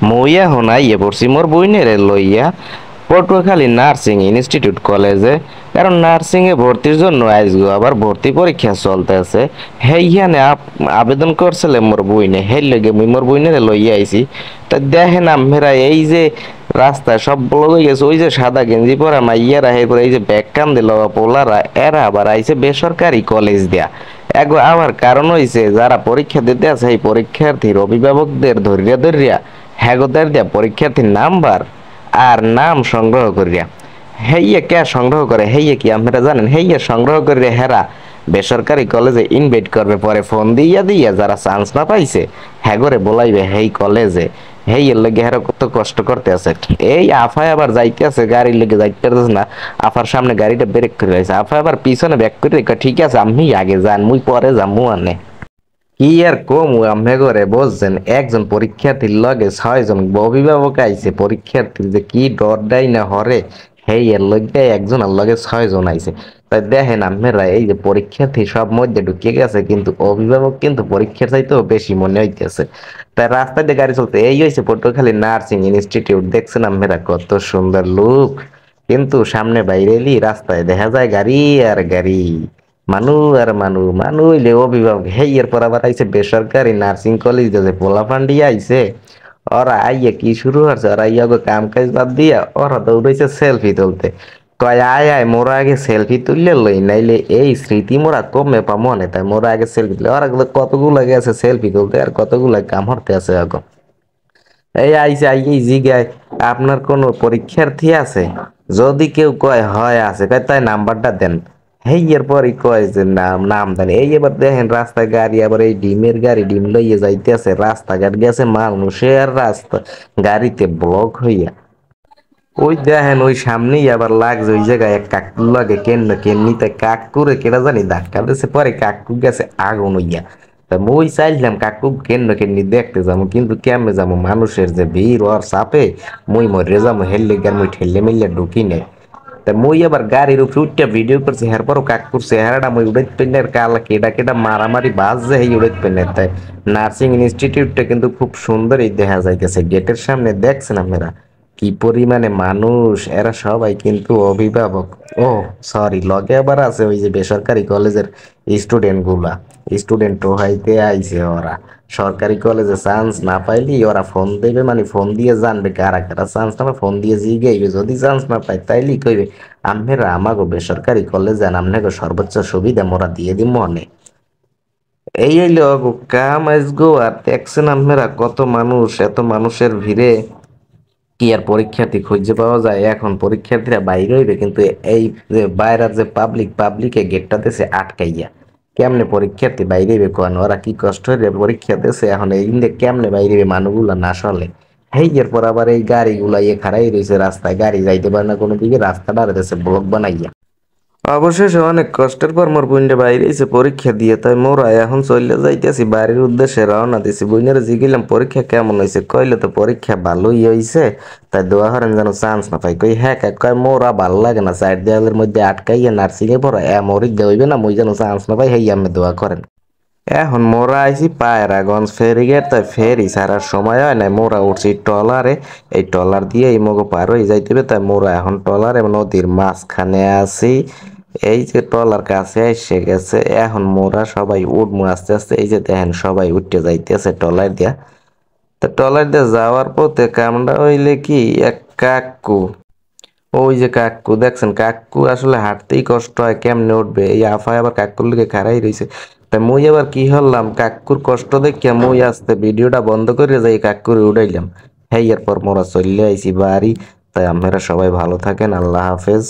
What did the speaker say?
মই এখন আইয়ে পড়ছি মোর বইনেরে লইয়া পটুয়াখালী নার্সিং ইনস্টিটিউট কলেজে। কারণ নার্সিং এ ভর্তির জন্য আইসগো আবার ভর্তি পরীক্ষা চলতেছে। সেইখানে আবেদন করছিলে মোর বইনে, হেই লগে মুই মোর বইনেরে লইয়া আইছি। তা দেখেন আমেরা এই যে রাস্তায় সব ব্লক হয়ে গেছে, ওই যে সাদা গেঞ্জি পরা মাইয়ারা, এরপরে এই যে ব্যাগ কাম দিল পোলারা, এরা আবার আইছে বেসরকারি কলেজ দেয়া। এগো আমার কারণ হইছে যারা পরীক্ষা দিতে আছে এই পরীক্ষার্থীর অভিভাবকদের ধরিয়া ধরিয়া হ্যাগোদের দিয়া পরীক্ষার্থীর নাম্বার আর নাম সংগ্রহ করিয়া, হেইয়ে কে সংগ্রহ করে, হেইয়ে কি আপনারা জানেন? হেইয়ে সংগ্রহ করিয়া হেরা বেসরকারি কলেজে ইনভাইট করবে, পরে ফোন দিয়া দিয়া যারা চান্স না পাইছে হ্যাগরে বলাইবে হেই কলেজে। হেই এর লেগে হেরা কত কষ্ট করতে আছে। এই আফায় আবার যাইতে আছে, গাড়ির লেগে যাইতে পারতেছে না, আফার সামনে গাড়িটা ব্রেক করে রয়েছে, আফা আবার পিছনে ব্যাক করে রেখে, ঠিক আছে আমি আগে যান, মুই পরে যামু আনে। কি আর কম আমে করে বলছেন, একজন পরীক্ষার্থীর লগে 6 জন অভিভাবক আইছে, পরীক্ষার্থীর যে কি ডরডাই না হরে, হেই এর লগে একজন আর লগে 6 জন আইছে। তাই দেখেন আপনারা এই যে পরীক্ষার্থী সব মধ্যে ঢুকে গেছে, কিন্তু অভিভাবক কিন্তু পরীক্ষার চাইতেও বেশি মনে হইতেছে। তাই রাস্তায় দিয়ে গাড়ি চলতে এই হয়েছে পটুয়াখালী নার্সিং ইনস্টিটিউট, দেখছেন আপনারা কত সুন্দর লুক। কিন্তু সামনে বাইরে এলি রাস্তায় দেখা যায় গাড়ি আর গাড়ি, মানু আর মানু, মানু হইলে অভিভাবক। হেই এরপর আবার আইছে বেসরকারি নার্সিং কলেজ যে পোলাপান দিয়ে আইছে, ওরা আইয়া কি শুরু হচ্ছে, ওরা ইয়া কাম কাজ বাদ দিয়া ওরা দৌড়াইছে সেলফি তুলতে। কয় আয় আয় মোরা আগে সেলফি তুললে লই, নাইলে এই স্মৃতি মোরা কমে পামো না, তাই মোরা আগে সেলফি তুলে। ওরা কতগুলো গেছে সেলফি তুলতে আর কতগুলো কাম হরতে আছে এখন। এই আইছে আইয়ে জিগায় আপনার কোনো পরীক্ষার্থী আছে? যদি কেউ কয় হয় আছে, কয় তাই নাম্বারটা দেন। হেই এরপরই কয় যে নাম নাম দেন। এই এবার দেখেন রাস্তায় গাড়ি, আবার এই ডিমের গাড়ি ডিম লইয়ে যাইতে আছে, রাস্তাঘাট গেছে মানুষের রাস্তা গাড়িতে ব্লক হইয়া। ওই দেখেন ওই সামনেই আবার লাগছে ওই জায়গায় এক কাকুর লাগে, কেমনিতে কাকুরে কেটা জানি ধাক্কা দিয়েছে, পরে কাকু গেছে আগুন হইয়া। তা মই চাইলাম কাকু কেমনি দেখতে যাবো, কিন্তু কেমনে যাবো, মানুষের যে ভিড় ওর চাপে মই মরে যাবো, হেললে গার মই ঠেললে মিললে ঢুকি নাই। তা মই আবার গাড়ির উপরে উঠটা ভিডিও করছি, এরপরও কাকুর চেহারাটা মই উড়াইতে পেলে কালা কেডা কেডা মারামারি বাজছে সেই উড়াইতে পেলে। তাই নার্সিং ইনস্টিটিউটটা কিন্তু খুব সুন্দরই দেখা যাইতেছে, গেটের সামনে দেখছেন আপনারা কি পরিমাণে মানুষ, এরা সবাই কিন্তু অভিভাবক। ও সরি, লগে আবার আছে ওই যে বেসরকারি কলেজের স্টুডেন্ট গুলা, স্টুডেন্ট হইতে আইছে ওরা। সরকারি কলেজে চান্স না পাইলি ওরা ফোন দেবে, মানে ফোন দিয়ে জানবে কারা কারা চান্স না পায়, ফোন দিয়ে জিগাইবে, যদি চান্স না পায় তাইলে কইবে আমেরা আমাগো বেসরকারি কলেজ যান, আপনাকে সর্বোচ্চ সুবিধা মোরা দিয়ে দিব মনে। এই হইলো অগো কাম আইস গো। আর দেখছেন আপনারা কত মানুষ, এত মানুষের ভিড়ে কি আর পরীক্ষার্থী খুঁজে পাওয়া যায়? এখন পরীক্ষার্থীরা বাইরে হইবে, কিন্তু এই যে বাইরের যে পাবলিকে গেটটা দিয়েছে আটকাইয়া, কেমনে পরীক্ষার্থী বাইরে হইবে কোন? ওরা কি কষ্ট হইবে পরীক্ষা দিয়েছে, এখন এই দিন কেমনে বাইরে হইবে মানুষগুলা না চলে। হেই এরপর আবার এই গাড়িগুলা ইয়ে খারাই রয়েছে রাস্তায়, গাড়ি যাইতে পারে না কোনো দিকে, রাস্তাটা দিয়েছে ব্লক বানাইয়া। অবশেষে অনেক কষ্টের পর মোর বোনটা বাইরে এসে পরীক্ষা দিয়ে, তাই মোরা এখন চলে যাইতেছি বাড়ির উদ্দেশ্যে রওনা দিছি। বোনের জিগিলাম পরীক্ষা কেমন হয়েছে, কইলে তো পরীক্ষা ভালোই হয়েছে, তাই দোয়া করেন যেন চান্স না পাই। কই হ্যাঁ কয় মোরা ভালো লাগে না চার দেওয়ালের মধ্যে আটকাইয়া নার্সিং এ পড়া, মরি দেওয়াইবে না, মই যেন চান্স না পাই, হেই আমি দোয়া করেন। এখন মোরা আইছি পায়রাগঞ্জ ফেরিঘাট, তাই ফেরি ছাড়ার সময় হয় নাই, মোরা উঠছি ট্রলারে। এই ট্রলার দিয়ে এই মগো পার হয়ে যাইতে হবে, তাই মোরা এখন ট্রলারে নদীর মাঝখানে আছি। এই যে ট্রলার কাছে এসে গেছে, এখন মোরা সবাই উঠবো আস্তে আস্তে। এই যে দেখেন সবাই উঠতে যাইতেছে ট্রলার দিয়া। তো ট্রলার দিয়ে যাওয়ার পথে কামড়া হইলে কি এক কাকু, ওই যে কাকু দেখছেন, কাকু আসলে হাঁটতেই কষ্ট হয়, কেমনে উঠবে, এই আফায় আবার কাকুর লিগে খাড়াই রয়েছে। তা মুই আবার কি হলাম, কাকুর কষ্ট দেখিয়া মুই আসতে ভিডিওটা বন্ধ করে যাই কাকুরে উড়াইলাম। হেই এরপর মোরা চলে আইছি বাড়ি। তাই আপনারা সবাই ভালো থাকেন, আল্লাহ হাফেজ।